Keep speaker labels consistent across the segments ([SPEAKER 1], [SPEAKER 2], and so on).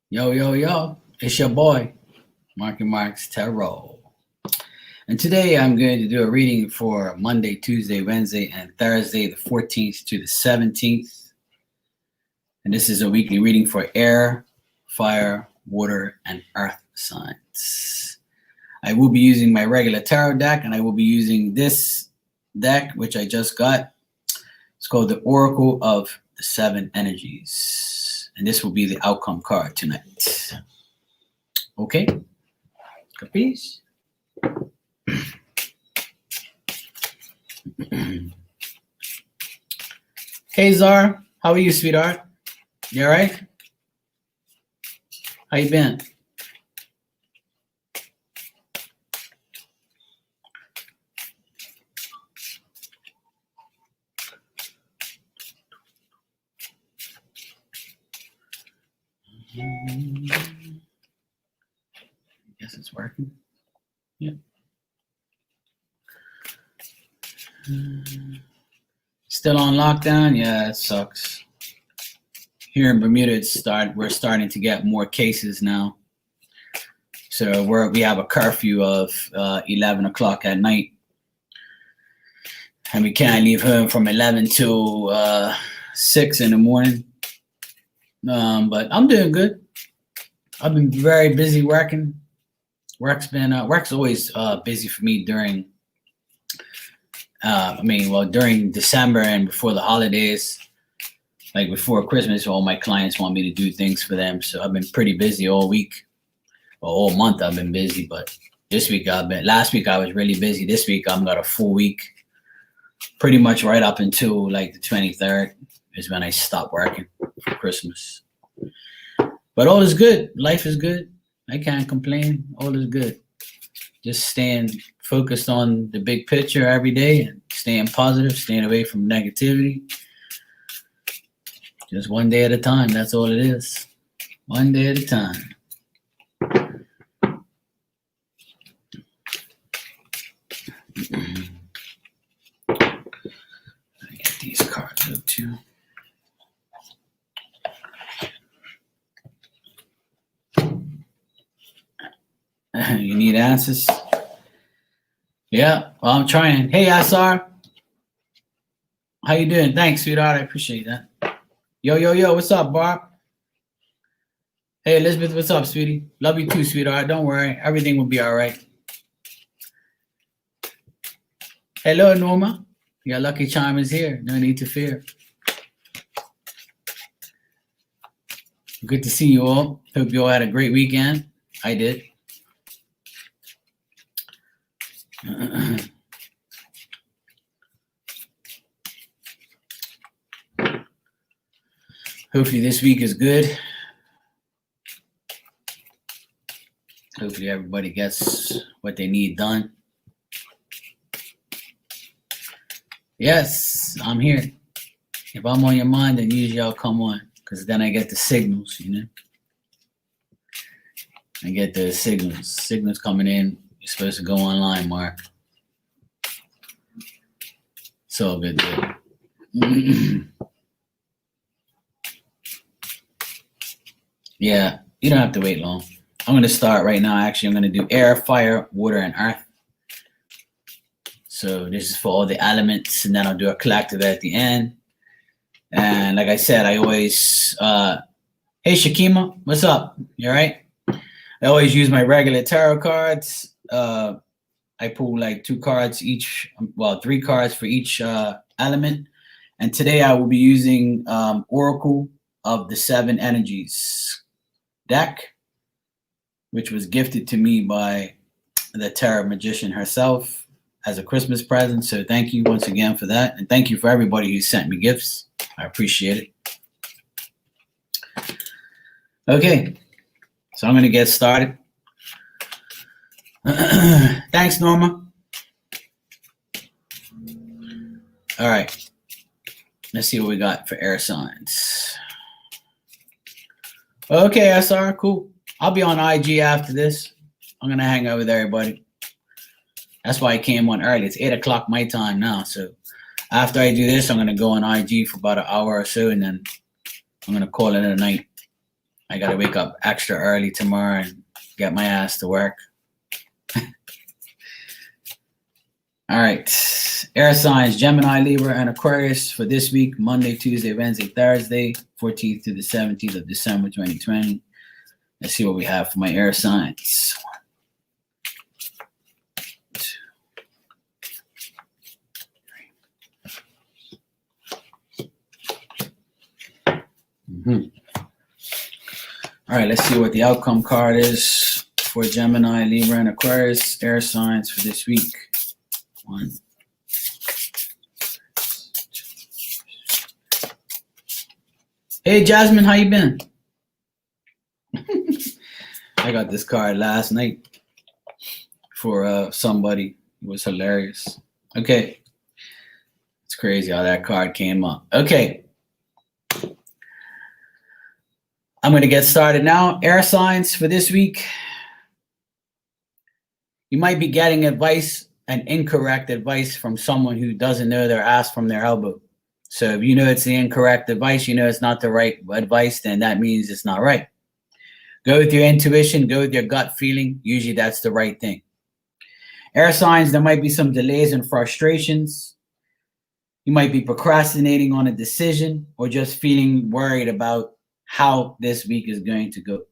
[SPEAKER 1] Yo, yo, yo, it's your boy, Marky Marks Tarot. And today I'm going to do a reading for Monday, Tuesday, Wednesday, and Thursday, the 14th to the 17th. And this is a weekly reading for air, fire, water, and earth signs. I will be using my regular tarot deck, and I will be using this deck, which I just got. It's called the Oracle of the Seven Energies. And this will be the outcome card tonight. Okay? Capiche? Hey, Zar. How are you, sweetheart? You all right? How you been? I guess it's working. Yep. Still on lockdown? Yeah, it sucks. Here in Bermuda, we're starting to get more cases now. So we have a curfew of 11 o'clock at night. And we can't leave home from 11 to 6 in the morning. But I'm doing good. I've been very busy working. Work's always busy for me during December and before the holidays. Like before Christmas, all my clients want me to do things for them. So I've been pretty busy all week. Or all month I've been busy, but last week I was really busy. This week I've got a full week. Pretty much right up until like the 23rd is when I stop working for Christmas. But all is good. Life is good. I can't complain. All is good. Just staying focused on the big picture every day and staying positive, staying away from negativity. Just one day at a time. That's all it is. One day at a time. I get these cards up too. You need answers? Yeah, well, I'm trying. Hey, Asar. How you doing? Thanks, sweetheart. I appreciate that. Yo, what's up, Barb? Hey, Elizabeth, what's up, sweetie? Love you too, sweetheart. Don't worry. Everything will be all right. Hello, Norma. Your lucky charm is here. No need to fear. Good to see you all. Hope you all had a great weekend. I did. Hopefully this week is good. Hopefully everybody gets what they need done. Yes, I'm here. If I'm on your mind, then usually I'll come on, because then I get the signals, you know. I get the signals coming in. You're supposed to go online, Mark. It's all good, dude. Yeah, you don't have to wait long. I'm going to start right now. Actually, I'm going to do air, fire, water, and earth. So this is for all the elements, and then I'll do a collective at the end. And like I said, I always, hey, Shakima, what's up? You all right? I always use my regular tarot cards. I pull like 2 cards each, well, 3 cards for each element. And today I will be using Oracle of the Seven Energies deck, which was gifted to me by the tarot magician herself as a Christmas present. So thank you once again for that. And thank you for everybody who sent me gifts. I appreciate it. Okay, so I'm going to get started. Thanks, Norma. All right. Let's see what we got for air signs. Okay, SR, cool. I'll be on IG after this. I'm going to hang out with everybody. That's why I came on early. It's 8 o'clock my time now. So after I do this, I'm going to go on IG for about an hour or so, and then I'm going to call it a night. I got to wake up extra early tomorrow and get my ass to work. All right. Air signs, Gemini, Libra, and Aquarius for this week, Monday, Tuesday, Wednesday, Thursday, 14th to the 17th of December, 2020. Let's see what we have for my air signs. All right, let's see what the outcome card is for Gemini, Libra, and Aquarius air signs for this week. 1. Hey, Jasmine, how you been? I got this card last night for somebody. It was hilarious. Okay. It's crazy how that card came up. Okay. I'm going to get started now. Air signs for this week. You might be getting advice and incorrect advice from someone who doesn't know their ass from their elbow. So if you know it's the incorrect advice, you know it's not the right advice, then that means it's not right. Go with your intuition, go with your gut feeling. Usually that's the right thing. Air signs, there might be some delays and frustrations. You might be procrastinating on a decision or just feeling worried about how this week is going to go.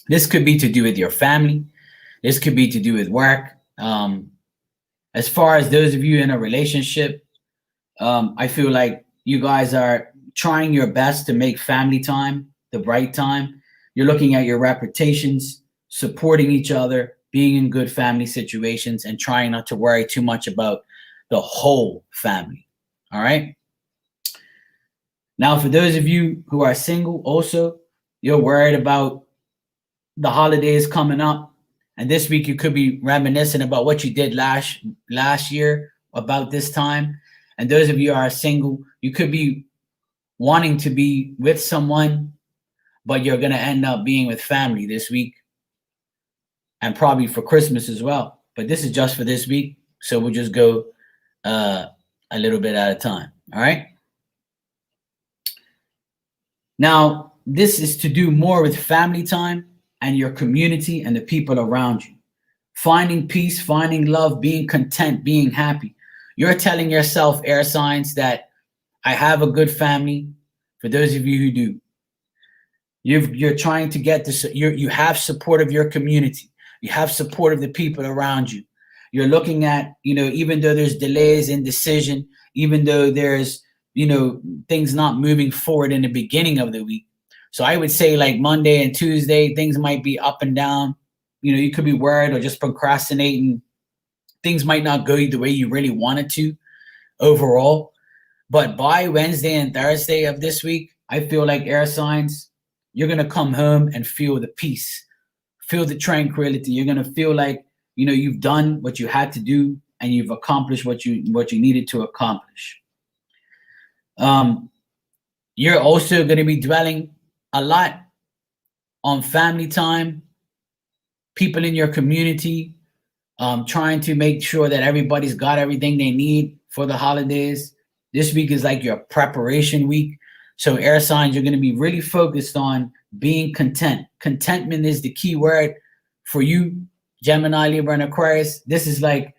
[SPEAKER 1] This could be to do with your family. This could be to do with work. As far as those of you in a relationship, I feel like you guys are trying your best to make family time the right time. You're looking at your reputations, supporting each other, being in good family situations, and trying not to worry too much about the whole family. All right? Now, for those of you who are single, also, you're worried about the holidays coming up. And this week, you could be reminiscing about what you did last year about this time. And those of you who are single, you could be wanting to be with someone, but you're going to end up being with family this week and probably for Christmas as well. But this is just for this week. So we'll just go a little bit at a time. All right. Now, this is to do more with family time and your community and the people around you. Finding peace, finding love, being content, being happy. You're telling yourself, air signs, that I have a good family. For those of you who do, you're trying to get this. You have support of your community. You have support of the people around you. You're looking at, even though there's delays in decision, even though there's, things not moving forward in the beginning of the week. So I would say like Monday and Tuesday, things might be up and down. You could be worried or just procrastinating. Things might not go the way you really wanted to overall. But by Wednesday and Thursday of this week, I feel like air signs, you're going to come home and feel the peace, feel the tranquility. You're going to feel like, you've done what you had to do and you've accomplished what you needed to accomplish. You're also going to be dwelling a lot on family time, people in your community, trying to make sure that everybody's got everything they need for the holidays. This week is like your preparation week. So air signs, you're going to be really focused on being content. Contentment is the key word for you, Gemini, Libra, and Aquarius. This is like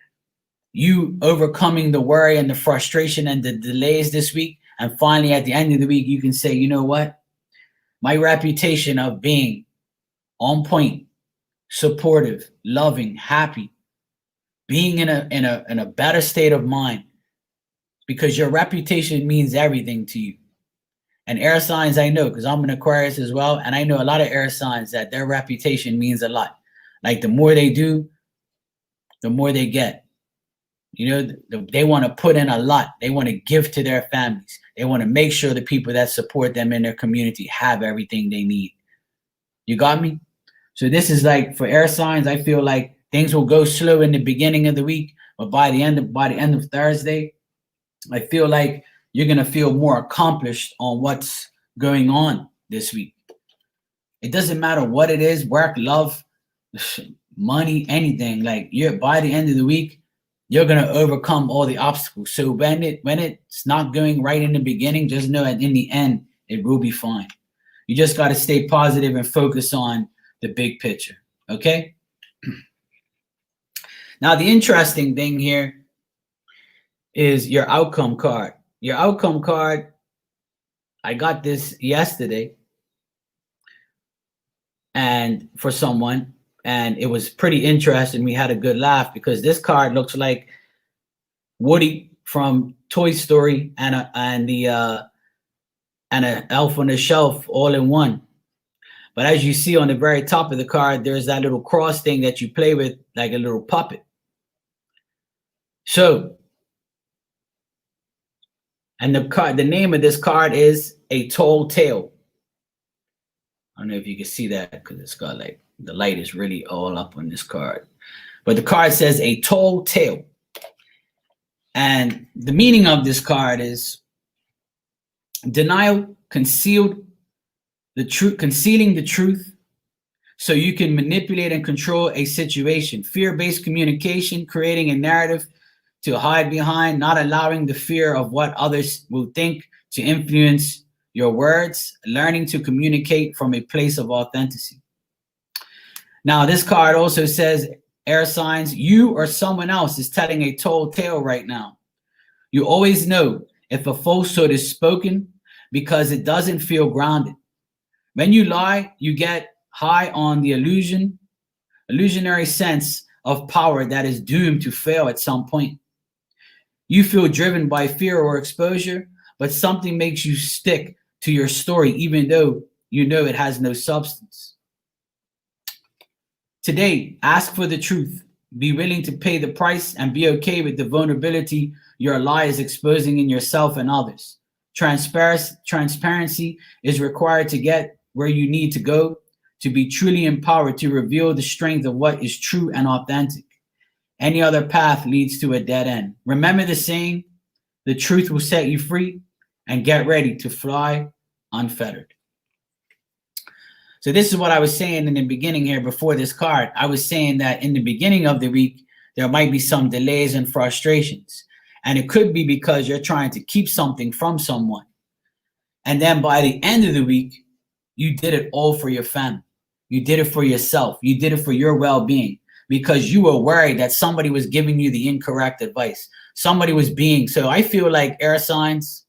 [SPEAKER 1] you overcoming the worry and the frustration and the delays this week. And finally, at the end of the week, you can say, you know what? My reputation of being on point, supportive, loving, happy, being in a better state of mind, because your reputation means everything to you. And air signs, I know, because I'm an Aquarius as well, and I know a lot of air signs that their reputation means a lot. Like the more they do, the more they get. They want to put in a lot. They want to give to their families. They want to make sure the people that support them in their community have everything they need. You got me? So this is like for air signs, I feel like things will go slow in the beginning of the week, but by the end of Thursday, I feel like you're going to feel more accomplished on what's going on this week. It doesn't matter what it is, work, love, money, anything. Like by the end of the week, you're going to overcome all the obstacles. So when it's not going right in the beginning, just know that in the end, it will be fine. You just got to stay positive and focus on the big picture. Okay? Now, the interesting thing here is your outcome card. Your outcome card, I got this yesterday and for someone, and it was pretty interesting. We had a good laugh because this card looks like Woody from Toy Story and an elf on the shelf all in one. But as you see on the very top of the card, there's that little cross thing that you play with like a little puppet. So, and the name of this card is A Tall Tale. I don't know if you can see that because it's got like the light is really all up on this card. But the card says A Tall Tale. And the meaning of this card is denial, concealing the truth so you can manipulate and control a situation. Fear-based communication, creating a narrative to hide behind, not allowing the fear of what others will think to influence your words, learning to communicate from a place of authenticity. Now, this card also says, air signs, you or someone else is telling a tall tale right now. You always know if a falsehood is spoken because it doesn't feel grounded. When you lie, you get high on the illusionary sense of power that is doomed to fail at some point. You feel driven by fear or exposure, but something makes you stick to your story even though you know it has no substance. Today, ask for the truth. Be willing to pay the price and be okay with the vulnerability your lie is exposing in yourself and others. Transparency is required to get where you need to go, to be truly empowered to reveal the strength of what is true and authentic. Any other path leads to a dead end. Remember the saying, the truth will set you free, and get ready to fly unfettered. So this is what I was saying in the beginning here before this card. I was saying that in the beginning of the week, there might be some delays and frustrations. And it could be because you're trying to keep something from someone. And then by the end of the week, you did it all for your family. You did it for yourself. You did it for your well-being because you were worried that somebody was giving you the incorrect advice. Somebody was being, so I feel like air signs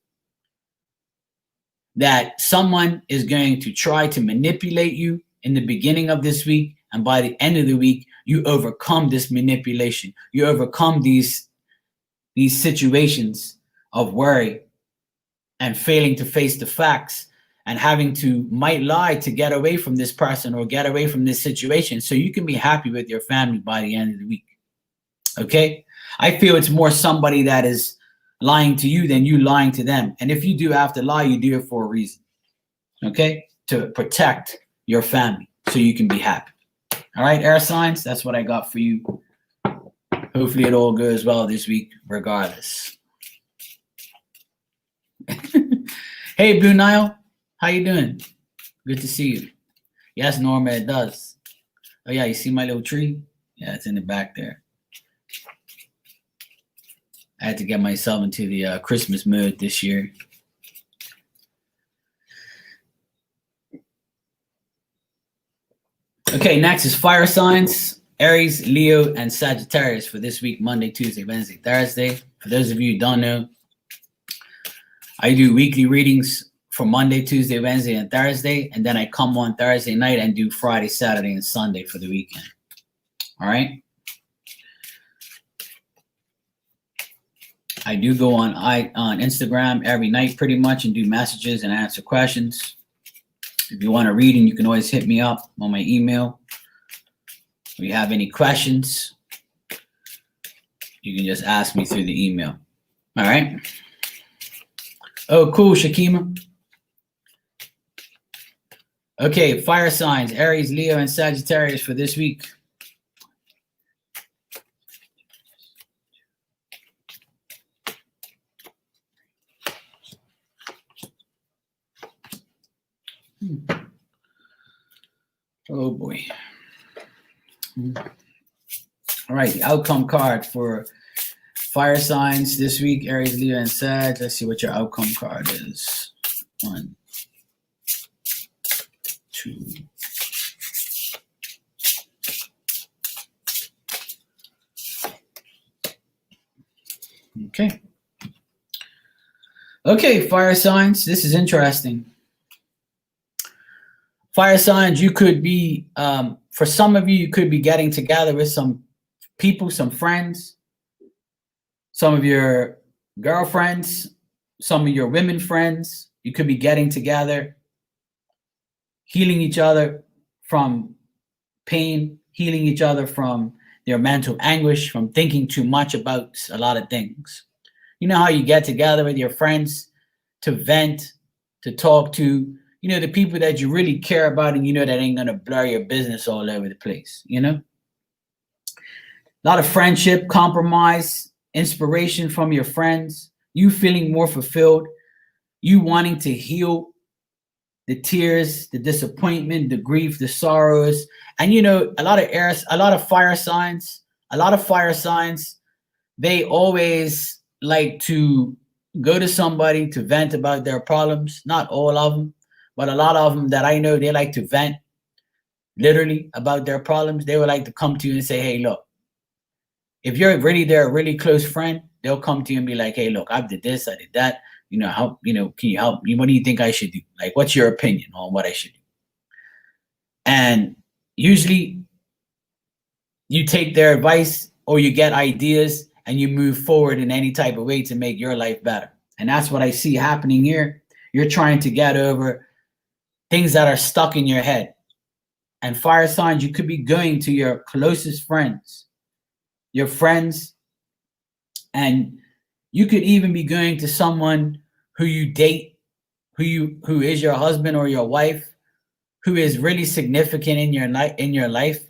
[SPEAKER 1] that someone is going to try to manipulate you in the beginning of this week. And by the end of the week, you overcome this manipulation. You overcome these situations of worry and failing to face the facts and having to might lie to get away from this person or get away from this situation so you can be happy with your family by the end of the week. Okay? I feel it's more somebody that is lying to you than you lying to them. And if you do have to lie, you do it for a reason. Okay? To protect your family so you can be happy. All right, air signs, that's what I got for you. Hopefully it all goes well this week, regardless. Hey, Blue Nile, how you doing? Good to see you. Yes, Norma, it does. Oh, yeah, you see my little tree? Yeah, it's in the back there. I had to get myself into the Christmas mood this year. Okay, next is fire signs. Aries, Leo, and Sagittarius for this week, Monday, Tuesday, Wednesday, Thursday. For those of you who don't know, I do weekly readings for Monday, Tuesday, Wednesday, and Thursday, and then I come on Thursday night and do Friday, Saturday, and Sunday for the weekend. All right? I do go on Instagram every night pretty much and do messages and answer questions. If you want a reading, you can always hit me up on my email. If you have any questions, you can just ask me through the email. All right. Oh, cool, Shakima. Okay, fire signs, Aries, Leo, and Sagittarius for this week. Oh, boy. All right, the outcome card for fire signs this week, Aries, Leo, and Sag. Let's see what your outcome card is. 1, Okay. Okay, fire signs. This is interesting. Fire signs, you could be, for some of you, you could be getting together with some people, some friends, some of your girlfriends, some of your women friends. You could be getting together, healing each other from pain, healing each other from their mental anguish, from thinking too much about a lot of things. You know how you get together with your friends to vent, to talk to, the people that you really care about and that ain't going to blur your business all over the place, A lot of friendship, compromise, inspiration from your friends, you feeling more fulfilled, you wanting to heal the tears, the disappointment, the grief, the sorrows. And a lot of fire signs, they always like to go to somebody to vent about their problems. Not all of them, but a lot of them that I know, they like to vent literally about their problems. They would like to come to you and say, hey, look, if you're really their really close friend, they'll come to you and be like, hey, look, I did this, I did that. Can you help me? What do you think I should do? Like, what's your opinion on what I should do? And usually you take their advice or you get ideas and you move forward in any type of way to make your life better. And that's what I see happening here. You're trying to get over things that are stuck in your head. And fire signs, you could be going to your closest friends, your friends, and you could even be going to someone who you date, who is your husband or your wife, who is really significant in your life,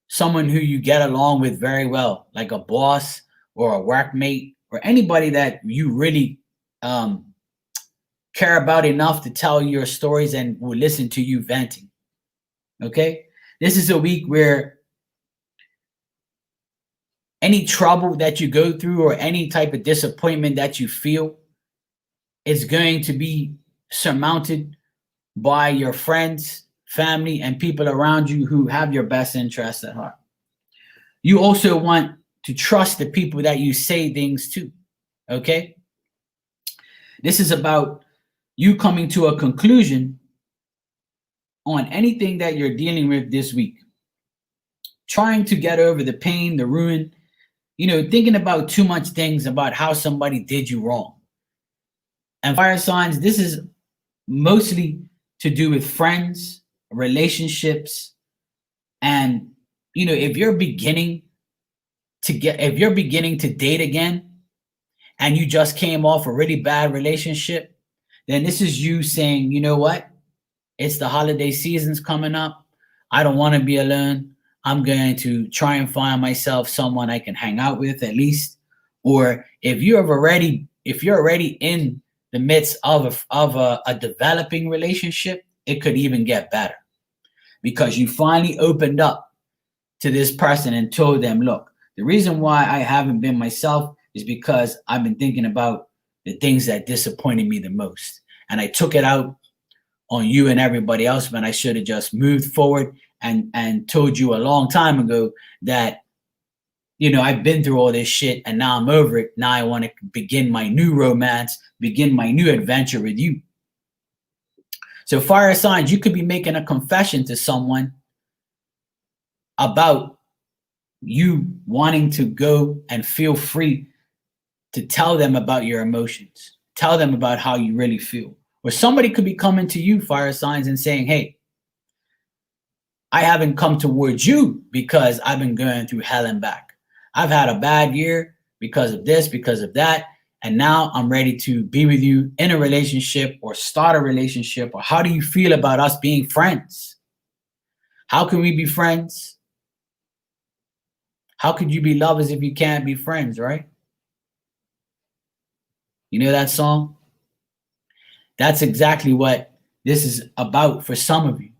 [SPEAKER 1] someone who you get along with very well, like a boss or a workmate or anybody that you really care about enough to tell your stories and will listen to you venting. Okay? This is a week where any trouble that you go through or any type of disappointment that you feel is going to be surmounted by your friends, family, and people around you who have your best interests at heart. You also want to trust the people that you say things to, okay? This is about you coming to a conclusion on anything that you're dealing with this week. Trying to get over the pain, the ruin, thinking about too much things about how somebody did you wrong. And fire signs, this is mostly to do with friends, relationships, and if you're beginning to date again and you just came off a really bad relationship, then this is you saying, you know what? It's the holiday season's coming up. I don't want to be alone. I'm going to try and find myself someone I can hang out with at least. Or if you're already in the midst of a developing relationship, it could even get better because you finally opened up to this person and told them, look, the reason why I haven't been myself is because I've been thinking about the things that disappointed me the most. And I took it out on you and everybody else when I should have just moved forward and told you a long time ago that, I've been through all this shit and now I'm over it. Now I want to begin my new romance, begin my new adventure with you. So fire signs, you could be making a confession to someone about you wanting to go and feel free to tell them about your emotions, tell them about how you really feel. Or somebody could be coming to you, fire signs, and saying, hey, I haven't come towards you because I've been going through hell and back. I've had a bad year because of this, because of that. And now I'm ready to be with you in a relationship or start a relationship. Or how do you feel about us being friends? How can we be friends? How could you be lovers if you can't be friends, right? You know that song? That's exactly what this is about for some of you.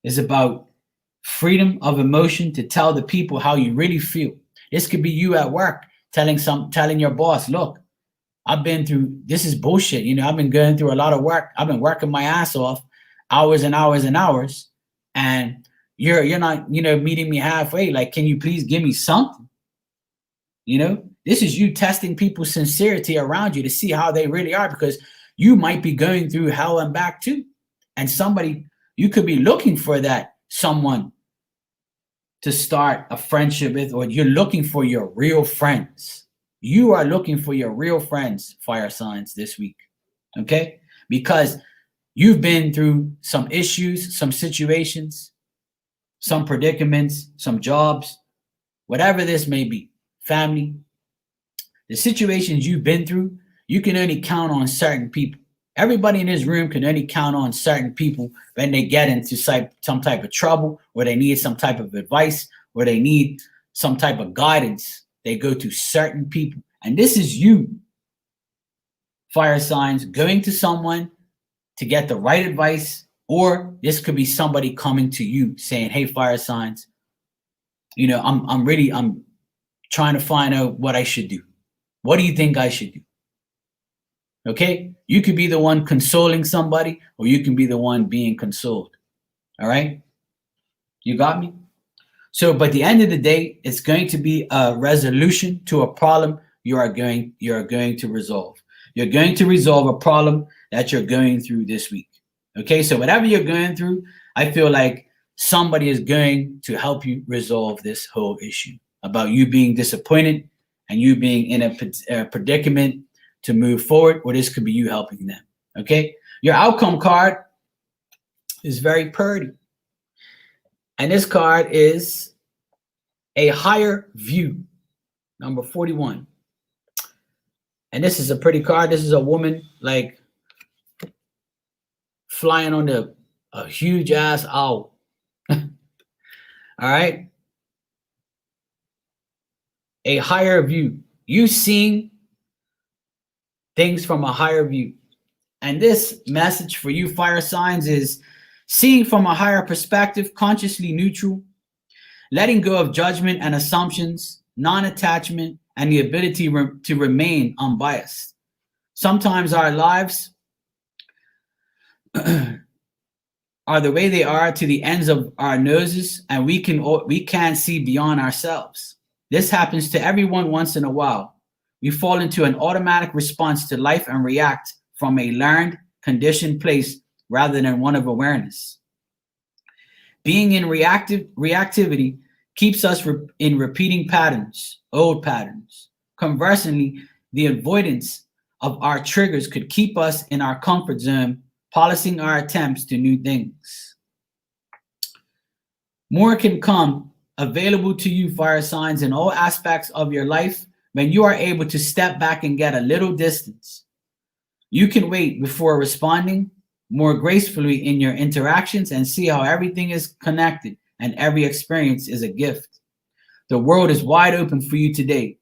[SPEAKER 1] It's about freedom of emotion to tell the people how you really feel. This could be you at work telling your boss, look, I've been through, this is bullshit. I've been going through a lot of work. I've been working my ass off, hours and hours and hours. and you're not, meeting me halfway. Like, can you please give me something? This is you testing people's sincerity around you to see how they really are, because you might be going through hell and back too. And you could be looking for that someone to start a friendship with, or you're looking for your real friends. You are looking for your real friends, fire signs, this week. Okay? Because you've been through some issues, some situations, some predicaments, some jobs, whatever this may be, family. The situations you've been through, you can only count on certain people. Everybody in this room can only count on certain people when they get into some type of trouble, or they need some type of advice, or they need some type of guidance. They go to certain people. And this is you, fire signs, going to someone to get the right advice, or this could be somebody coming to you saying, hey, fire signs, I'm trying to find out what I should do. What do you think I should do? Okay? You could be the one consoling somebody, or you can be the one being consoled. All right? You got me? So, but at the end of the day, it's going to be a resolution to a problem you are going to resolve. You're going to resolve a problem that you're going through this week. Okay? So whatever you're going through, I feel like somebody is going to help you resolve this whole issue about you being disappointed and you being in a predicament to move forward, or this could be you helping them. Okay? Your outcome card is very pretty. And this card is a higher view, number 41. And this is a pretty card. This is a woman like flying on a huge ass owl. All right? A higher view. You seeing things from a higher view. And this message for you, fire signs, is seeing from a higher perspective, consciously neutral, letting go of judgment and assumptions, non-attachment, and the ability to remain unbiased. Sometimes our lives are the way they are to the ends of our noses, and we can't see beyond ourselves. This happens to everyone once in a while. We fall into an automatic response to life and react from a learned, conditioned place rather than one of awareness. Being in reactivity keeps us in repeating patterns, old patterns. Conversely, the avoidance of our triggers could keep us in our comfort zone, polishing our attempts to new things. More can come available to you, fire signs, in all aspects of your life when you are able to step back and get a little distance. You can wait before responding more gracefully in your interactions and see how everything is connected and every experience is a gift. The world is wide open for you today.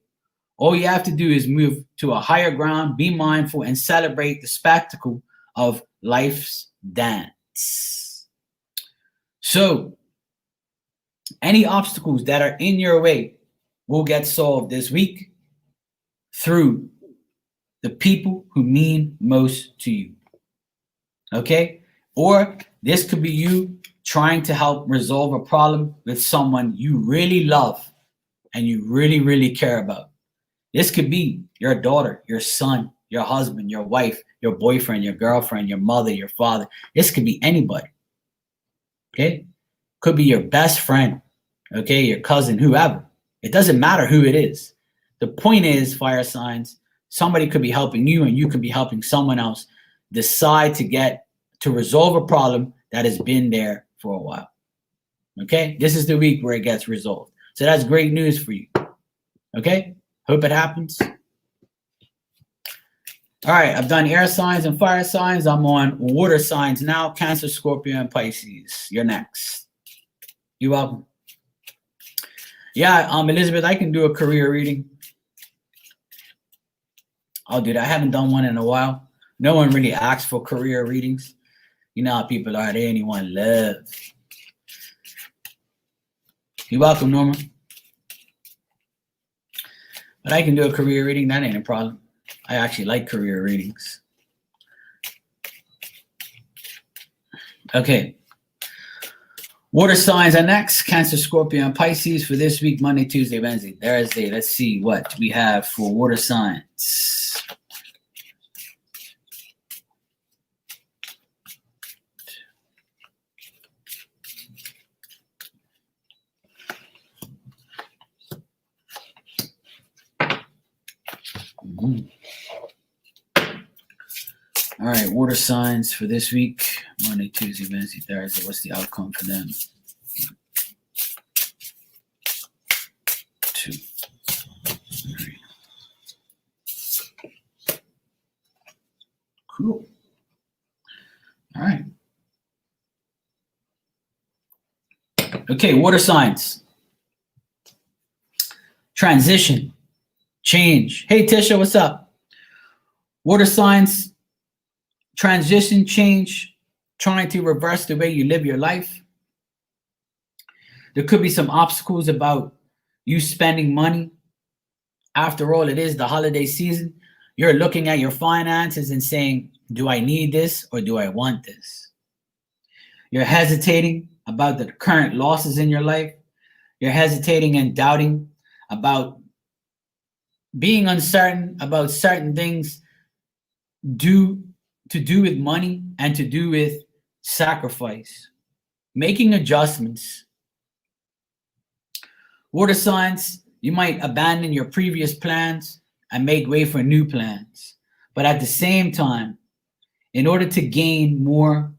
[SPEAKER 1] All you have to do is move to a higher ground, be mindful, and celebrate the spectacle of life's dance. So, any obstacles that are in your way will get solved this week through the people who mean most to you. Okay? Or this could be you trying to help resolve a problem with someone you really love and you really, really care about. This could be your daughter, your son, your husband, your wife, your boyfriend, your girlfriend, your mother, your father. This could be anybody. Okay? Could be your best friend. Okay? Your cousin, whoever. It doesn't matter who it is. The point is, fire signs, somebody could be helping you and you could be helping someone else decide to resolve a problem that has been there for a while. Okay? This is the week where it gets resolved. So that's great news for you. Okay? Hope it happens. All right, I've done air signs and fire signs. I'm on water signs now. Cancer, Scorpio, and Pisces. You're next. You're welcome. Yeah, Elizabeth, I can do a career reading. I'll do that. I haven't done one in a while. No one really asks for career readings. You know how people are. They only want love. You're welcome, Norma. But I can do a career reading. That ain't a problem. I actually like career readings. Okay. Water signs are next. Cancer, Scorpio, and Pisces for this week, Monday, Tuesday, Wednesday, Thursday. Let's see what we have for water signs. All right, water signs for this week, Monday, Tuesday, Wednesday, Thursday. What's the outcome for them? 2, 3. Cool. All right. Okay, water signs. Transition, change. Hey, Tisha, what's up? Water signs. Transition, change, trying to reverse the way you live your life. There could be some obstacles about you spending money. After all, it is the holiday season. You're looking at your finances and saying, do I need this or do I want this? You're hesitating about the current losses in your life. You're hesitating and doubting about being uncertain about certain things to do with money and to do with sacrifice, making adjustments. Water signs, you might abandon your previous plans and make way for new plans. But at the same time, in order to gain more,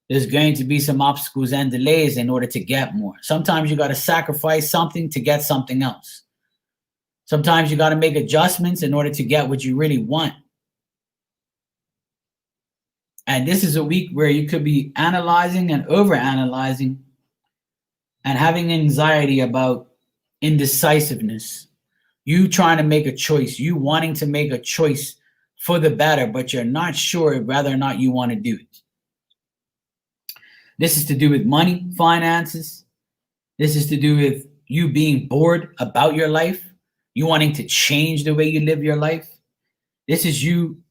[SPEAKER 1] there's going to be some obstacles and delays in order to get more. Sometimes you got to sacrifice something to get something else. Sometimes you got to make adjustments in order to get what you really want. And this is a week where you could be analyzing and overanalyzing and having anxiety about indecisiveness. You trying to make a choice, you wanting to make a choice for the better, but you're not sure whether or not you want to do it. This is to do with money, finances. This is to do with you being bored about your life, you wanting to change the way you live your life. This is you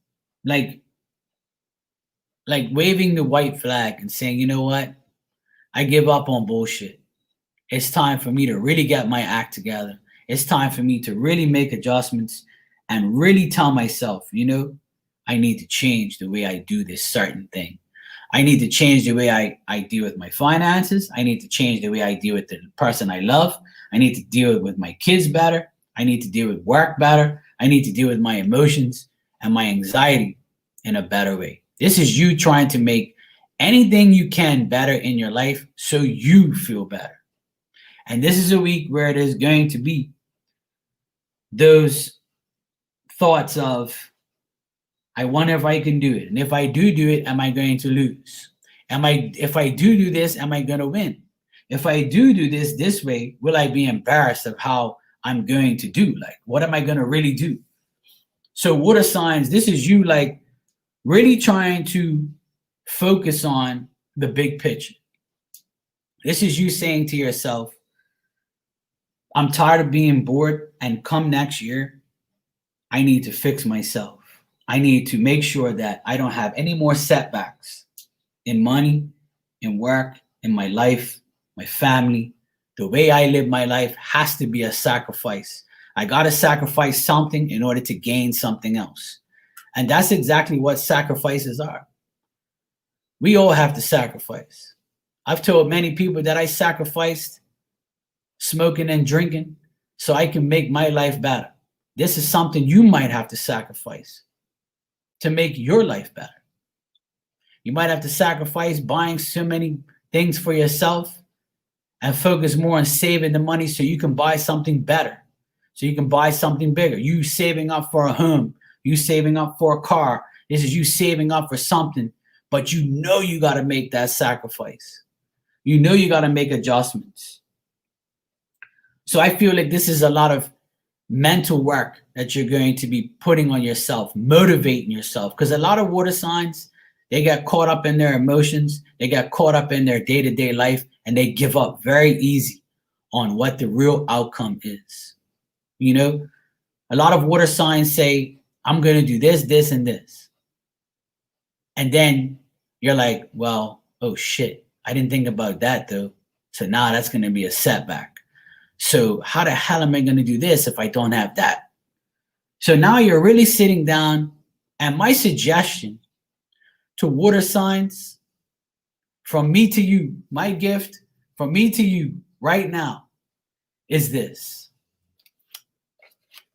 [SPEAKER 1] like waving the white flag and saying, you know what? I give up on bullshit. It's time for me to really get my act together. It's time for me to really make adjustments and really tell myself, you know, I need to change the way I do this certain thing. I need to change the way I deal with my finances. I need to change the way I deal with the person I love. I need to deal with my kids better. I need to deal with work better. I need to deal with my emotions and my anxiety in a better way. This is you trying to make anything you can better in your life so you feel better. And this is a week where it is going to be those thoughts of, I wonder if I can do it. And if I do it, am I going to lose? If I do this, am I going to win? If I do this way, will I be embarrassed of how I'm going to do? Like, what am I going to really do? So water signs, this is you like really trying to focus on the big picture. This is you saying to yourself, I'm tired of being bored, and come next year, I need to fix myself. I need to make sure that I don't have any more setbacks in money, in work, in my life, my family. The way I live my life has to be a sacrifice. I got to sacrifice something in order to gain something else. And that's exactly what sacrifices are. We all have to sacrifice. I've told many people that I sacrificed smoking and drinking so I can make my life better. This is something you might have to sacrifice to make your life better. You might have to sacrifice buying so many things for yourself and focus more on saving the money so you can buy something better, so you can buy something bigger. You saving up for a home, you saving up for a car. This is you saving up for something, but you know you got to make that sacrifice. You know you got to make adjustments. So I feel like this is a lot of mental work that you're going to be putting on yourself, motivating yourself. Because a lot of water signs, they get caught up in their emotions, they get caught up in their day-to-day life, and they give up very easy on what the real outcome is. You know, a lot of water signs say, I'm going to do this, this, and this. And then you're like, well, oh shit, I didn't think about that though. So now that's going to be a setback. So how the hell am I going to do this if I don't have that? So now you're really sitting down, and my suggestion to water signs, from me to you, my gift from me to you right now is this.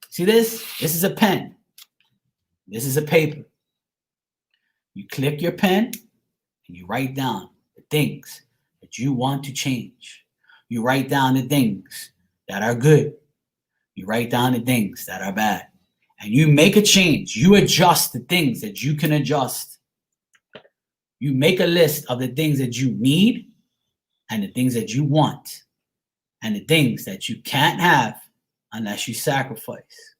[SPEAKER 1] See this? This is a pen. This is a paper. You click your pen and you write down the things that you want to change. You write down the things that are good. You write down the things that are bad. And you make a change. You adjust the things that you can adjust. You make a list of the things that you need and the things that you want and the things that you can't have unless you sacrifice.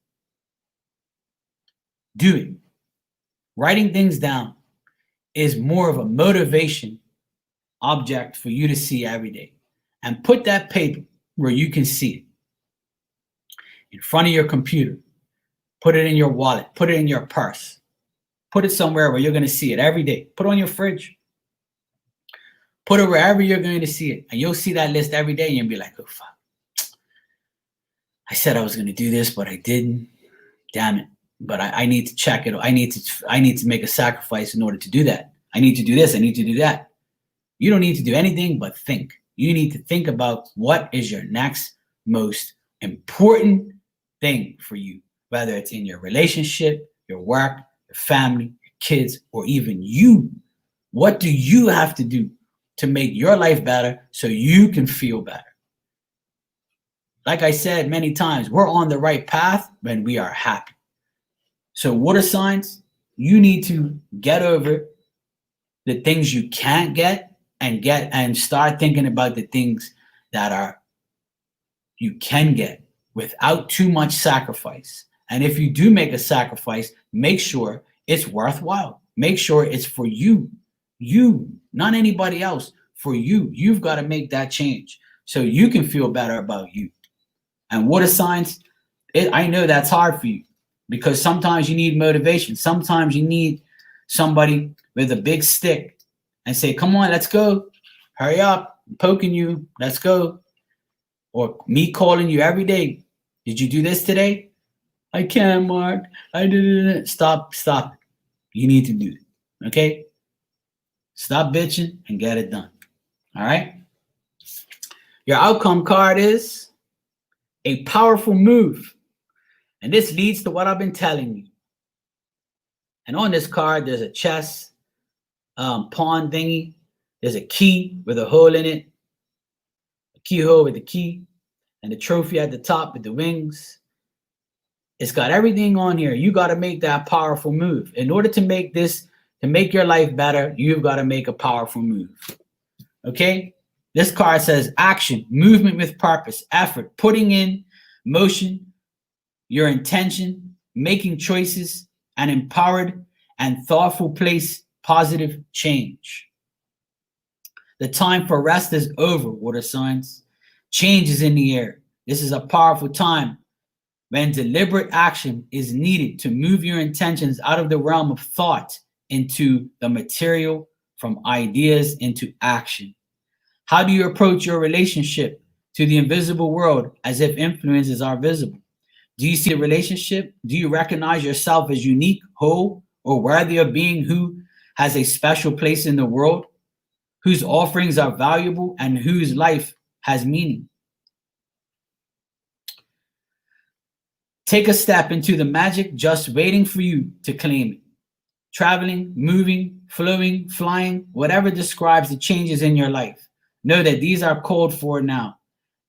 [SPEAKER 1] Do it. Writing things down is more of a motivation object for you to see every day. And put that paper where you can see it. In front of your computer. Put it in your wallet. Put it in your purse. Put it somewhere where you're going to see it every day. Put it on your fridge. Put it wherever you're going to see it. And you'll see that list every day and you'll be like, oh, fuck. I said I was going to do this, but I didn't. Damn it. But I need to check it. I need to make a sacrifice in order to do that. I need to do this. I need to do that. You don't need to do anything but think. You need to think about what is your next most important thing for you, whether it's in your relationship, your work, your family, your kids, or even you. What do you have to do to make your life better so you can feel better? Like I said many times, we're on the right path when we are happy. So water signs, you need to get over the things you can't get and start thinking about the things that are you can get without too much sacrifice. And if you do make a sacrifice, make sure it's worthwhile. Make sure it's for you. You, not anybody else. For you. You've got to make that change so you can feel better about you. And water signs, I know that's hard for you because sometimes you need motivation. Sometimes you need somebody with a big stick and say, come on, let's go. Hurry up. I'm poking you. Let's go. Or me calling you every day. Did you do this today? I can't, Mark. I didn't. Stop. You need to do it. Okay? Stop bitching and get it done. All right? Your outcome card is a powerful move. And this leads to what I've been telling you. And on this card, there's a chess pawn thingy. There's a key with a hole in it. A keyhole with the key. And the trophy at the top with the wings. It's got everything on here. You got to make that powerful move. In order to make your life better, you've got to make a powerful move. Okay? This card says action, movement with purpose, effort, putting in motion your intention, making choices, and empowered and thoughtful place positive change. The time for rest is over, water signs. Change is in the air. This is a powerful time when deliberate action is needed to move your intentions out of the realm of thought into the material, from ideas into action. How do you approach your relationship to the invisible world as if influences are visible? Do you see a relationship? Do you recognize yourself as unique, whole, or worthy of being who has a special place in the world, whose offerings are valuable, and whose life has meaning? Take a step into the magic just waiting for you to claim it. Traveling, moving, flowing, flying, whatever describes the changes in your life. Know that these are called for now.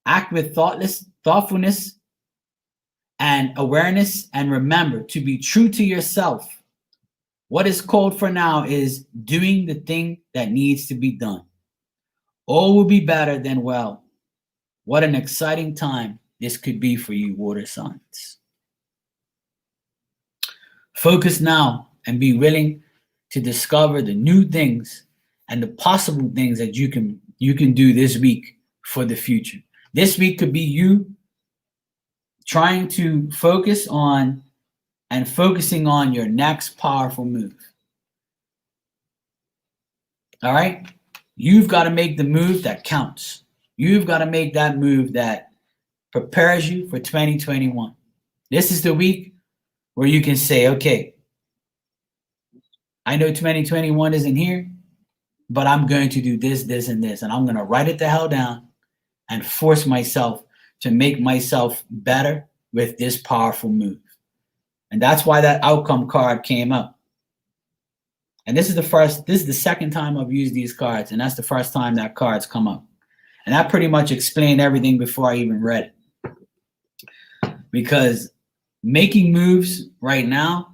[SPEAKER 1] Act with thoughtfulness and awareness, and remember to be true to yourself. What is called for now is doing the thing that needs to be done. All will be better than well. What an exciting time this could be for you, water signs. Focus now and be willing to discover the new things and the possible things that you can do this week for the future. This week could be you trying to focusing on your next powerful move. All right? You've got to make the move that counts. You've got to make that move that prepares you for 2021. This is the week where you can say, okay, I know 2021 isn't here, but I'm going to do this, this, and this. And I'm going to write it the hell down and force myself to make myself better with this powerful move. And that's why that outcome card came up. And this is the second time I've used these cards. And that's the first time that card's come up. And that pretty much explained everything before I even read it. Because making moves right now,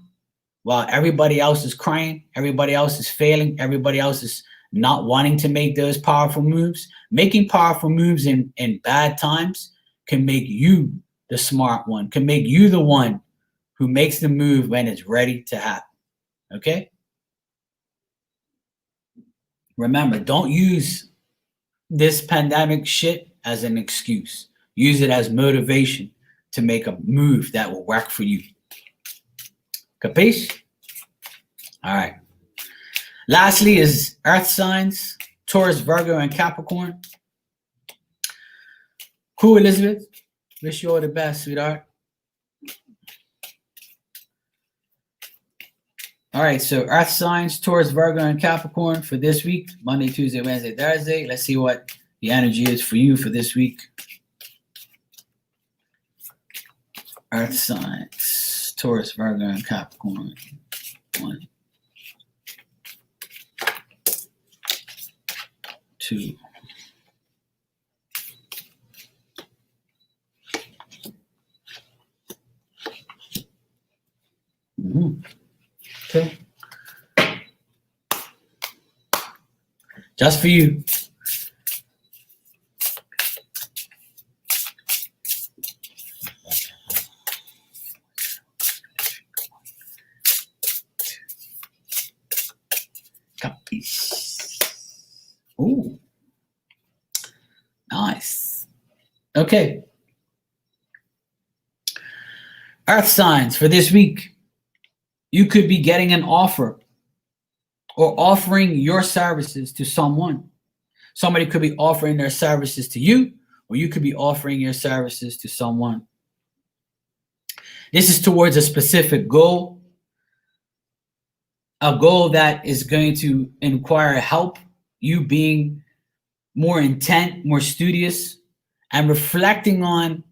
[SPEAKER 1] while everybody else is crying, everybody else is failing, everybody else is not wanting to make those powerful moves, making powerful moves in bad times can make you the smart one, can make you the one who makes the move when it's ready to happen. Okay? Remember, don't use this pandemic shit as an excuse. Use it as motivation to make a move that will work for you. Capiche? All right. Lastly is Earth signs, Taurus, Virgo, and Capricorn. Cool, Elizabeth. Wish you all the best, sweetheart. All right, so Earth signs, Taurus, Virgo, and Capricorn for this week, Monday, Tuesday, Wednesday, Thursday. Let's see what the energy is for you for this week. Earth signs, Taurus, Virgo, and Capricorn. 1, 2. Okay. Just for you. Ooh. Nice. Okay. Earth signs for this week. You could be getting an offer or offering your services to someone. Somebody could be offering their services to you, or you could be offering your services to someone. This is towards a specific goal, a goal that is going to require help, you being more intent, more studious, and reflecting on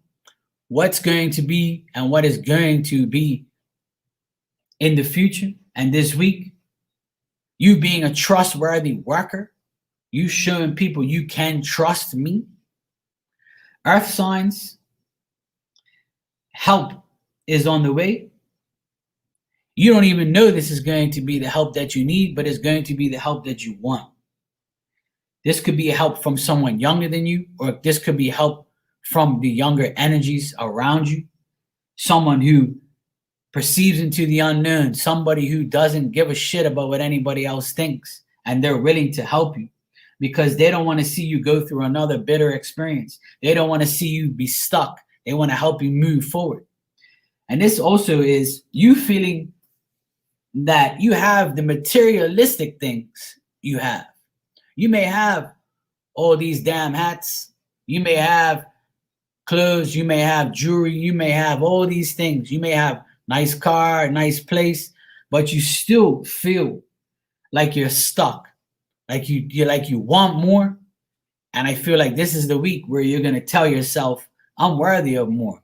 [SPEAKER 1] what's going to be and what is going to be in the future. And this week, you being a trustworthy worker, you showing people you can trust me. Earth signs, help is on the way. You don't even know this is going to be the help that you need, but it's going to be the help that you want. This could be help from someone younger than you, or this could be help from the younger energies around you. Someone who perceives into the unknown, somebody who doesn't give a shit about what anybody else thinks, and they're willing to help you because they don't want to see you go through another bitter experience. They don't want to see you be stuck. They want to help you move forward. And this also is you feeling that you have the materialistic things you have. You may have all these damn hats. You may have clothes. You may have jewelry. You may have all these things. You may have nice car, nice place, but you still feel like you're stuck, like you want more. And I feel like this is the week where you're going to tell yourself, I'm worthy of more.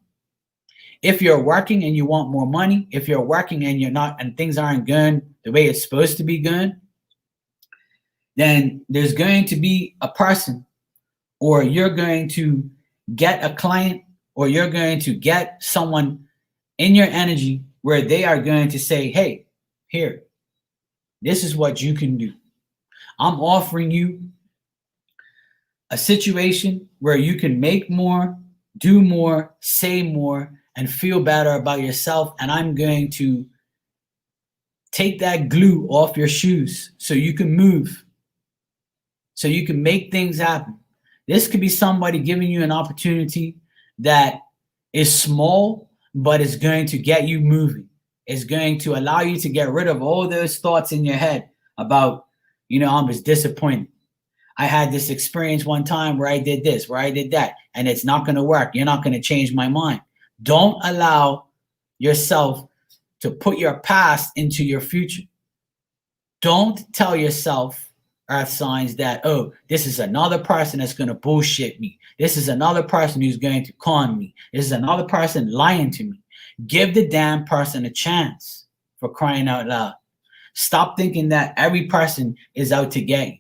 [SPEAKER 1] If you're working and you want more money, if you're working and you're not, and things aren't going the way it's supposed to be going, then there's going to be a person, or you're going to get a client, or you're going to get someone in your energy where they are going to say, hey, here, this is what you can do. I'm offering you a situation where you can make more, do more, say more, and feel better about yourself. And I'm going to take that glue off your shoes so you can move, so you can make things happen. This could be somebody giving you an opportunity that is small, but it's going to get you moving. It's going to allow you to get rid of all those thoughts in your head about, I'm just disappointed. I had this experience one time where I did this, where I did that, and it's not going to work. You're not going to change my mind. Don't allow yourself to put your past into your future. Don't tell yourself, earth signs, that, oh, this is another person that's going to bullshit me. This is another person who's going to con me. This is another person lying to me. Give the damn person a chance, for crying out loud. Stop thinking that every person is out to get you.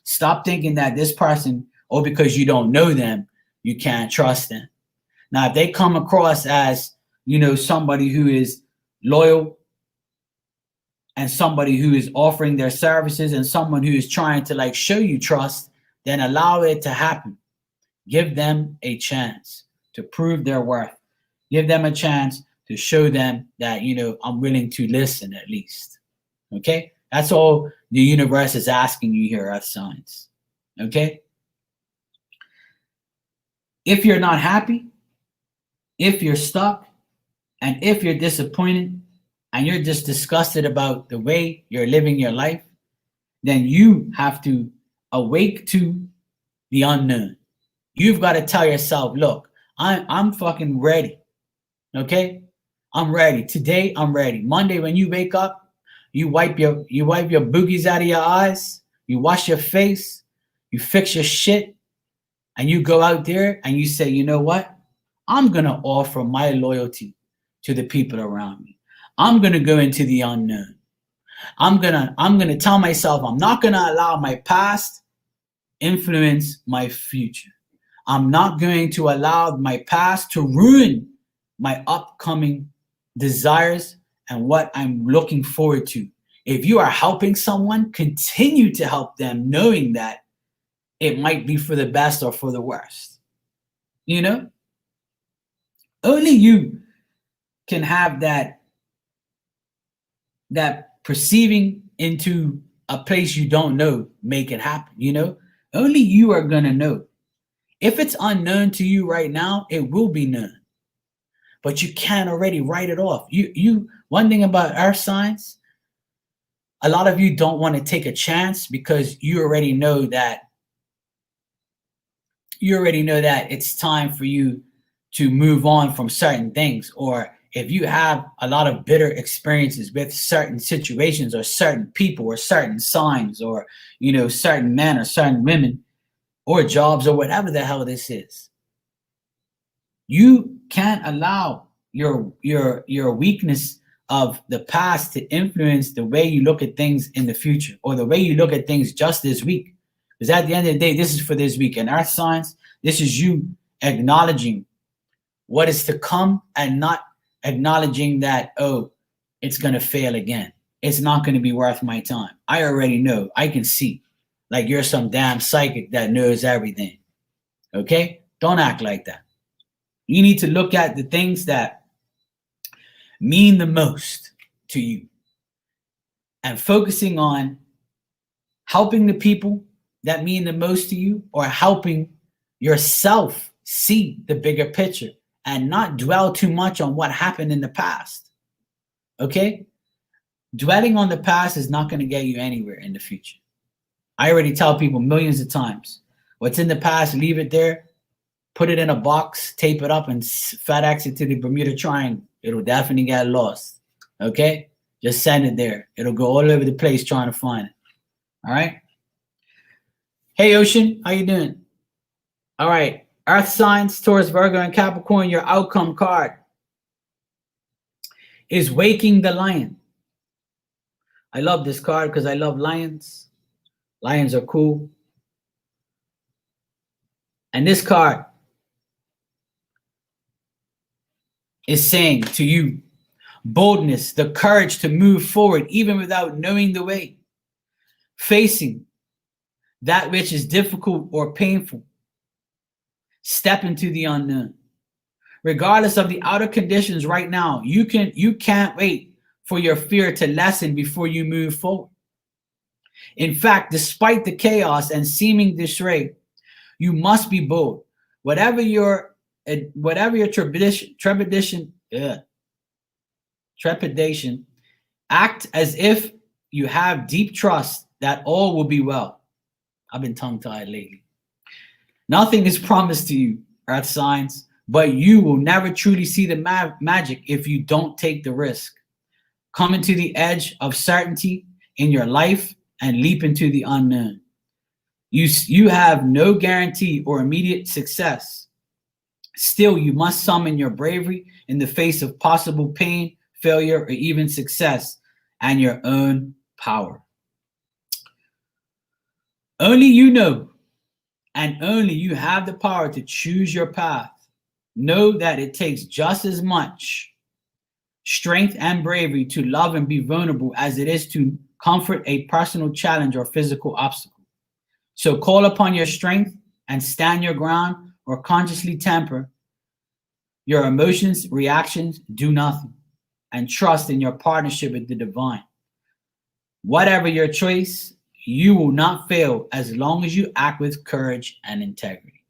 [SPEAKER 1] Stop thinking that this person, or because you don't know them, you can't trust them. Now, if they come across as, somebody who is loyal, and somebody who is offering their services, and someone who is trying to like show you trust, then allow it to happen. Give them a chance to prove their worth. Give them a chance to show them that, I'm willing to listen at least. Okay? That's all the universe is asking you here, earth signs. Okay? If you're not happy, if you're stuck, and if you're disappointed, and you're just disgusted about the way you're living your life, then you have to awake to the unknown. You've got to tell yourself, look, I'm fucking ready. Okay? I'm ready. Today, I'm ready. Monday, when you wake up, you wipe your boogies out of your eyes, you wash your face, you fix your shit, and you go out there and you say, you know what? I'm going to offer my loyalty to the people around me. I'm going to go into the unknown. I'm going to tell myself I'm not going to allow my past influence my future. I'm not going to allow my past to ruin my upcoming desires and what I'm looking forward to. If you are helping someone, continue to help them, knowing that it might be for the best or for the worst. Only you can have that perceiving into a place you don't know, make it happen. Only you are going to know. If it's unknown to you right now, it will be known. But you can't already write it off. One thing about earth signs, a lot of you don't want to take a chance because you already know that it's time for you to move on from certain things. Or if you have a lot of bitter experiences with certain situations or certain people or certain signs or, certain men or certain women or jobs or whatever the hell this is, you can't allow your weakness of the past to influence the way you look at things in the future or the way you look at things just this week. Because at the end of the day, this is for this week. And earth signs, this is you acknowledging what is to come and not acknowledging that, oh, it's going to fail again. It's not going to be worth my time. I already know. I can see. Like you're some damn psychic that knows everything. Okay? Don't act like that. You need to look at the things that mean the most to you and focusing on helping the people that mean the most to you or helping yourself see the bigger picture and not dwell too much on what happened in the past. Okay? Dwelling on the past is not going to get you anywhere in the future. I already tell people millions of times, what's in the past, leave it there, put it in a box, tape it up, and FedEx it to the Bermuda Triangle. It'll definitely get lost. Okay? Just send it there. It'll go all over the place trying to find it. All right? Hey, Ocean, how you doing? All right. Earth signs, Taurus, Virgo, and Capricorn, your outcome card is Waking the Lion. I love this card because I love lions. Lions are cool. And this card is saying to you, boldness, the courage to move forward even without knowing the way, facing that which is difficult or painful. Step into the unknown. Regardless of the outer conditions right now, you can't wait for your fear to lessen before you move forward. In fact, despite the chaos and seeming disarray, you must be bold. Whatever your trepidation, act as if you have deep trust that all will be well. I've been tongue-tied lately. Nothing is promised to you, earth signs, but you will never truly see the magic if you don't take the risk. Coming to the edge of certainty in your life and leap into the unknown. You have no guarantee or immediate success. Still, you must summon your bravery in the face of possible pain, failure, or even success, and your own power. Only you know, and only you have the power to choose your path. Know that it takes just as much strength and bravery to love and be vulnerable as it is to comfort a personal challenge or physical obstacle. So call upon your strength and stand your ground, or consciously temper your emotions, reactions, do nothing, and trust in your partnership with the divine. Whatever your choice, you will not fail as long as you act with courage and integrity.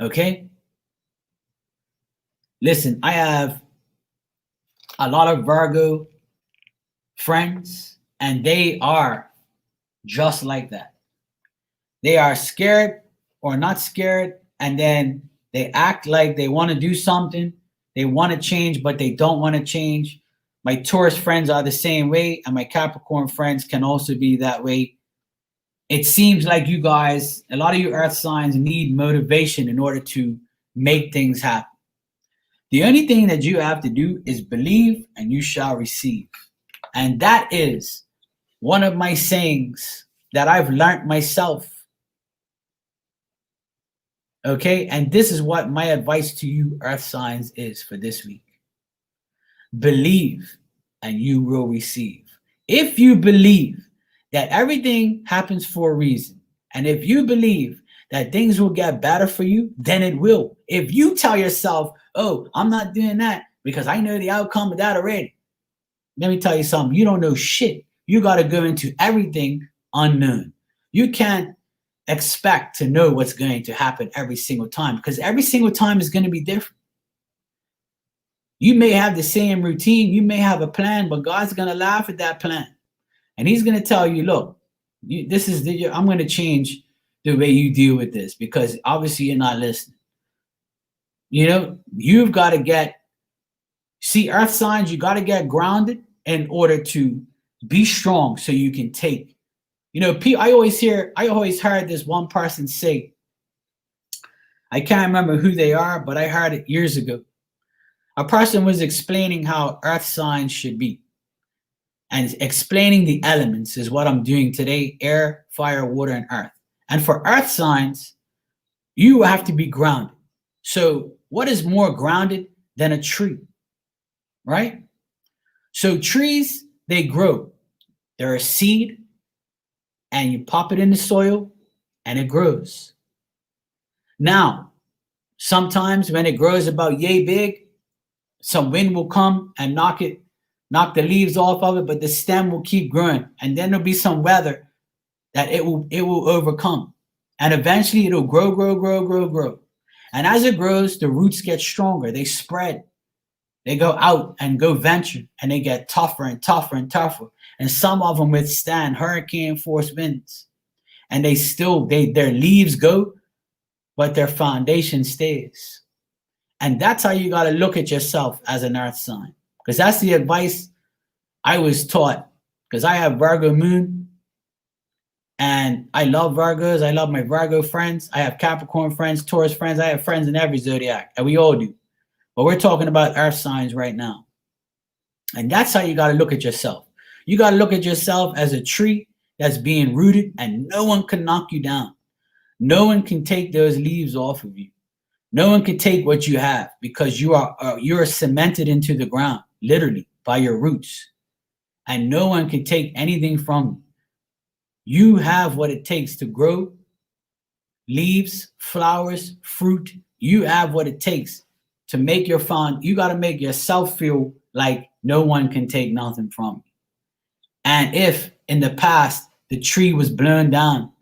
[SPEAKER 1] Okay? Listen, I have a lot of Virgo friends, and they are just like that. They are scared or not scared, and then they act like they want to do something. They want to change, but they don't want to change. My Taurus friends are the same way, and my Capricorn friends can also be that way. It seems like you guys, a lot of you earth signs, need motivation in order to make things happen. The only thing that you have to do is believe and you shall receive. And that is one of my sayings that I've learned myself. Okay, and this is what my advice to you earth signs is for this week. Believe and you will receive. If you believe that everything happens for a reason, and if you believe that things will get better for you, then it will. If you tell yourself, oh, I'm not doing that because I know the outcome of that already, let me tell you something. You don't know shit. You got to go into everything unknown. You can't expect to know what's going to happen every single time, because every single time is going to be different. You may have the same routine, you may have a plan, but God's going to laugh at that plan. And he's going to tell you, look, I'm going to change the way you deal with this, because obviously you're not listening. You know, you've got to see earth signs, you got to get grounded in order to be strong so you can take. You know, I always heard this one person say, I can't remember who they are, but I heard it years ago. A person was explaining how earth signs should be. And explaining the elements is what I'm doing today: air, fire, water, and earth. And for earth signs, you have to be grounded. So what is more grounded than a tree, right? So trees, they grow. They're a seed, and you pop it in the soil, and it grows. Now, sometimes when it grows about yay big, some wind will come and knock the leaves off of it, but the stem will keep growing. And then there'll be some weather that it will overcome. And eventually it'll grow. And as it grows, the roots get stronger. They spread. They go out and go venture, and they get tougher and tougher and tougher. And some of them withstand hurricane force winds. And their leaves go, but their foundation stays. And that's how you got to look at yourself as an earth sign. Because that's the advice I was taught. Because I have Virgo moon. And I love Virgos. I love my Virgo friends. I have Capricorn friends, Taurus friends. I have friends in every zodiac. And we all do. But we're talking about earth signs right now. And that's how you got to look at yourself. You got to look at yourself as a tree that's being rooted, and no one can knock you down. No one can take those leaves off of you. No one can take what you have, because you're cemented into the ground, literally, by your roots. And no one can take anything from you. You have what it takes to grow leaves, flowers, fruit. You have what it takes to make your fun. You got to make yourself feel like no one can take nothing from you. And if in the past the tree was blown down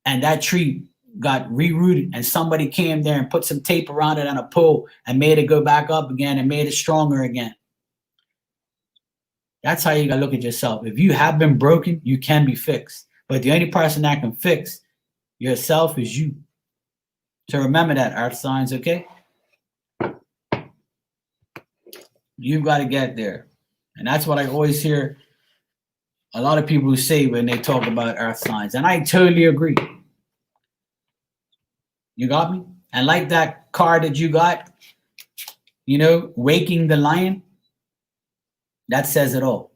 [SPEAKER 1] and that tree got rerooted and somebody came there and put some tape around it on a pole and made it go back up again and made it stronger again, that's how you got to look at yourself. If you have been broken, you can be fixed. But the only person that can fix yourself is you. So remember that, earth signs, okay? You've got to get there. And that's what I always hear a lot of people say when they talk about earth signs. And I totally agree. You got me? And like that card that you got, you know, waking the lion, that says it all.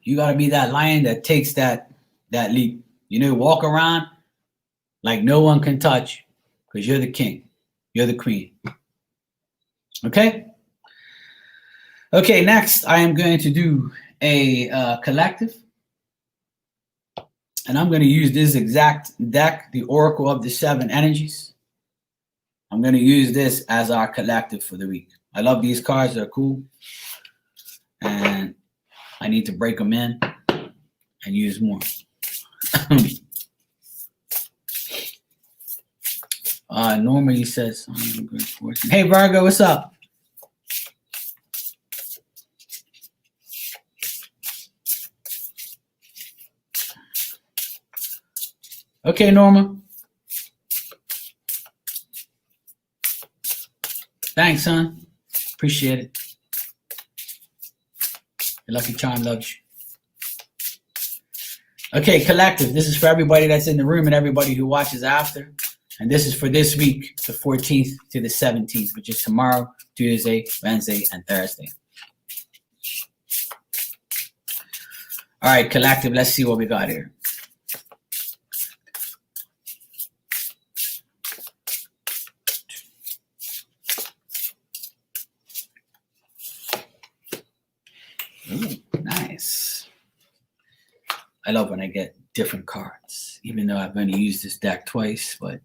[SPEAKER 1] You got to be that lion that takes that leap. You know, walk around like no one can touch you because you're the king. You're the queen. Okay? Okay, next I am going to do a collective. And I'm going to use this exact deck, the Oracle of the Seven Energies. I'm going to use this as our collective for the week. I love these cards. They're cool. And I need to break them in and use more. Normally says, hey, Virgo, what's up? Okay, Norma. Thanks, son. Appreciate it. Your lucky charm loves you. Okay, collective. This is for everybody that's in the room and everybody who watches after. And this is for this week, the 14th to the 17th, which is tomorrow, Tuesday, Wednesday, and Thursday. All right, collective. Let's see what we got here. Ooh, nice. I love when I get different cards, even though I've only used this deck twice, but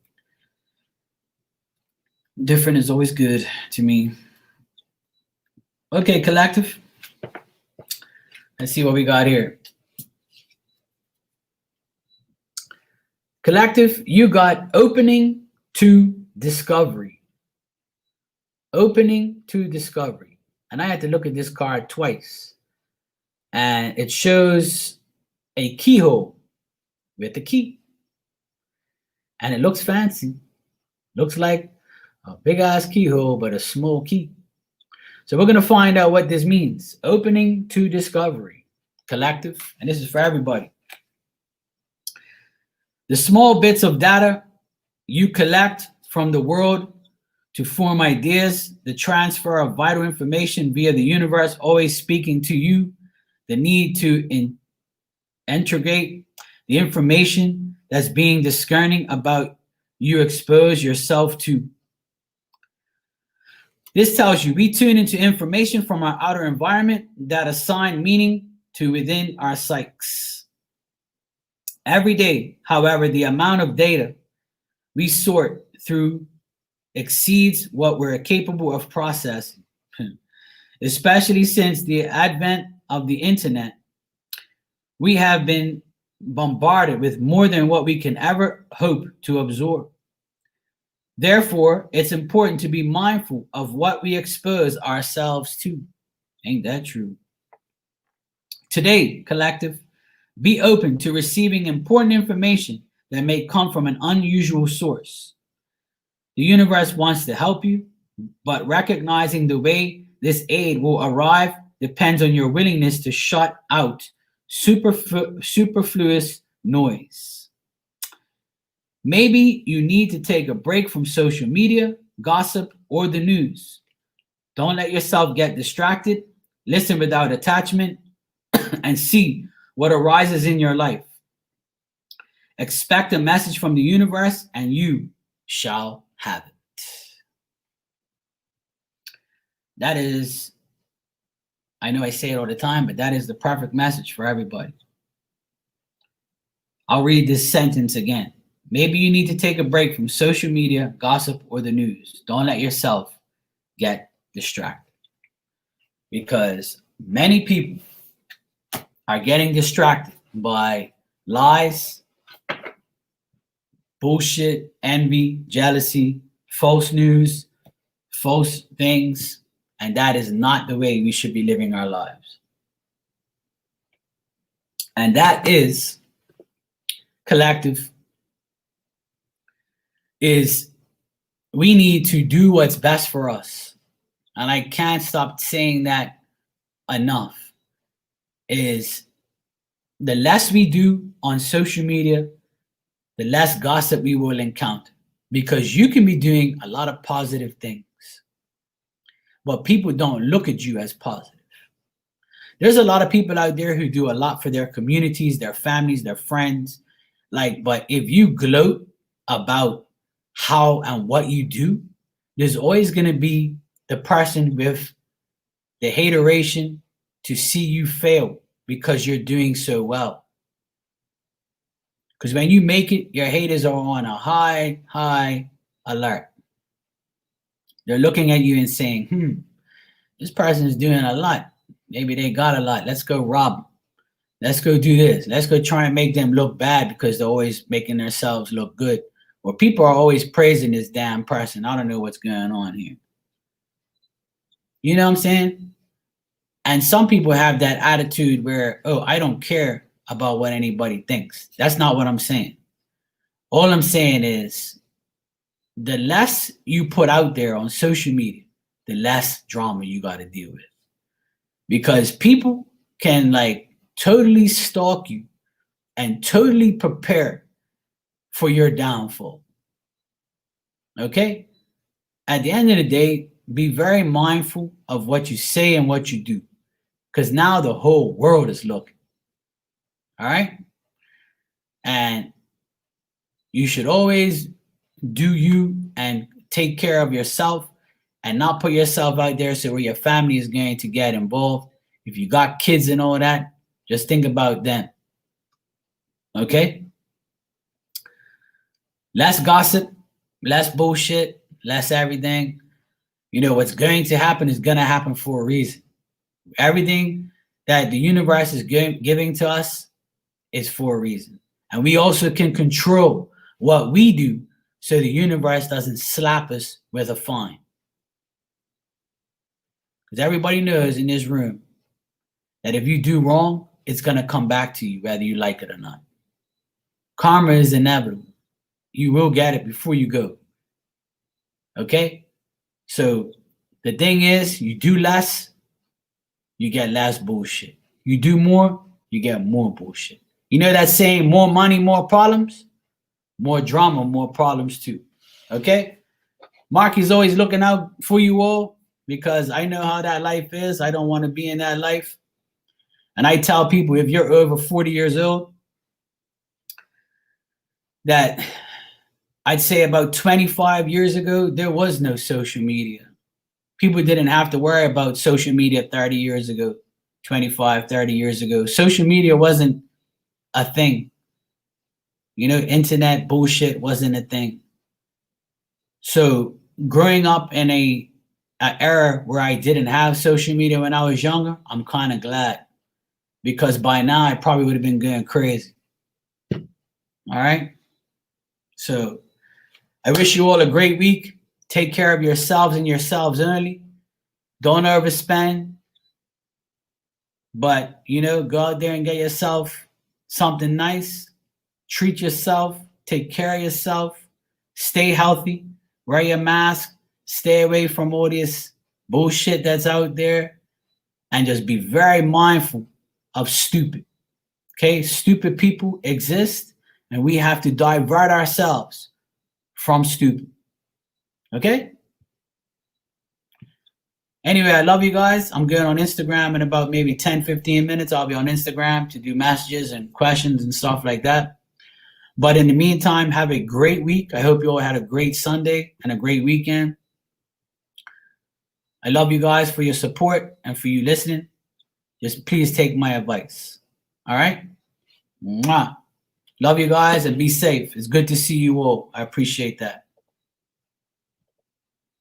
[SPEAKER 1] different is always good to me. Okay, collective. Let's see what we got here. Collective, you got opening to discovery. Opening to discovery. And I had to look at this card twice. And it shows a keyhole with a key. And it looks fancy. Looks like a big ass keyhole, but a small key. So we're going to find out what this means. Opening to discovery. Collective. And this is for everybody. The small bits of data you collect from the world to form ideas, the transfer of vital information via the universe always speaking to you, the need to integrate the information that's being discerning about you expose yourself to. This tells you we tune into information from our outer environment that assign meaning to within our psyches. Every day, however, the amount of data we sort through exceeds what we're capable of processing, especially since the advent of the internet. We have been bombarded with more than what we can ever hope to absorb. Therefore, it's important to be mindful of what we expose ourselves to. Ain't that true? Today, collective, be open to receiving important information that may come from an unusual source. The universe wants to help you, but recognizing the way this aid will arrive depends on your willingness to shut out superfluous noise. Maybe you need to take a break from social media, gossip, or the news. Don't let yourself get distracted. Listen without attachment and see what arises in your life. Expect a message from the universe and you shall have it. That is, I know I say it all the time, but that is the perfect message for everybody. I'll read this sentence again. Maybe you need to take a break from social media, gossip, or the news. Don't let yourself get distracted. Because many people are getting distracted by lies, bullshit, envy, jealousy, false news, false things, And that is not the way we should be living our lives. And that is collective, is we need to do what's best for us. And I can't stop saying that enough, is the less we do on social media, the less gossip we will encounter. Because you can be doing a lot of positive things, but people don't look at you as positive. There's a lot of people out there who do a lot for their communities, their families, their friends. But if you gloat about how and what you do, there's always going to be the person with the hateration to see you fail because you're doing so well. Because when you make it, your haters are on a high alert. They're looking at you and saying, this person is doing a lot. Maybe they got a lot. Let's go rob them. Let's go do this. Let's go try and make them look bad because they're always making themselves look good. Or people are always praising this damn person. I don't know what's going on here. You know what I'm saying? And some people have that attitude where, oh, I don't care about what anybody thinks. That's not what I'm saying. All I'm saying is the less you put out there on social media, the less drama you got to deal with. Because people can totally stalk you and totally prepare for your downfall. Okay? At the end of the day, be very mindful of what you say and what you do. Because now the whole world is looking. All right? And you should always do you and take care of yourself and not put yourself out there so where your family is going to get involved. If you got kids and all that, just think about them. Okay? Less gossip, less bullshit, less everything. You know, what's going to happen is going to happen for a reason. Everything that the universe is giving to us is for a reason. And we also can control what we do so the universe doesn't slap us with a fine. Because everybody knows in this room that if you do wrong, it's going to come back to you, whether you like it or not. Karma is inevitable. You will get it before you go. Okay? So the thing is, you do less, you get less bullshit. You do more, you get more bullshit. You know that saying, more money, more problems? More drama, more problems too. Okay? Marky's always looking out for you all because I know how that life is. I don't want to be in that life. And I tell people, if you're over 40 years old, that I'd say about 25 years ago, there was no social media. People didn't have to worry about social media 30 years ago, 25, 30 years ago. Social media wasn't a thing. You know, internet bullshit wasn't a thing. So growing up in an era where I didn't have social media when I was younger, I'm kind of glad. Because by now, I probably would have been going crazy. All right? So I wish you all a great week. Take care of yourselves and yourselves only. Don't overspend. But, you know, go out there and get yourself something nice. Treat yourself. Take care of yourself. Stay healthy. Wear your mask. Stay away from all this bullshit that's out there. And just be very mindful of stupid. Okay? Stupid people exist. And we have to divert ourselves from stupid. Okay? Anyway, I love you guys. I'm going on Instagram in about maybe 10, 15 minutes. I'll be on Instagram to do messages and questions and stuff like that. But in the meantime, have a great week. I hope you all had a great Sunday and a great weekend. I love you guys for your support and for you listening. Just please take my advice. All right? Mwah. Love you guys and be safe. It's good to see you all. I appreciate that.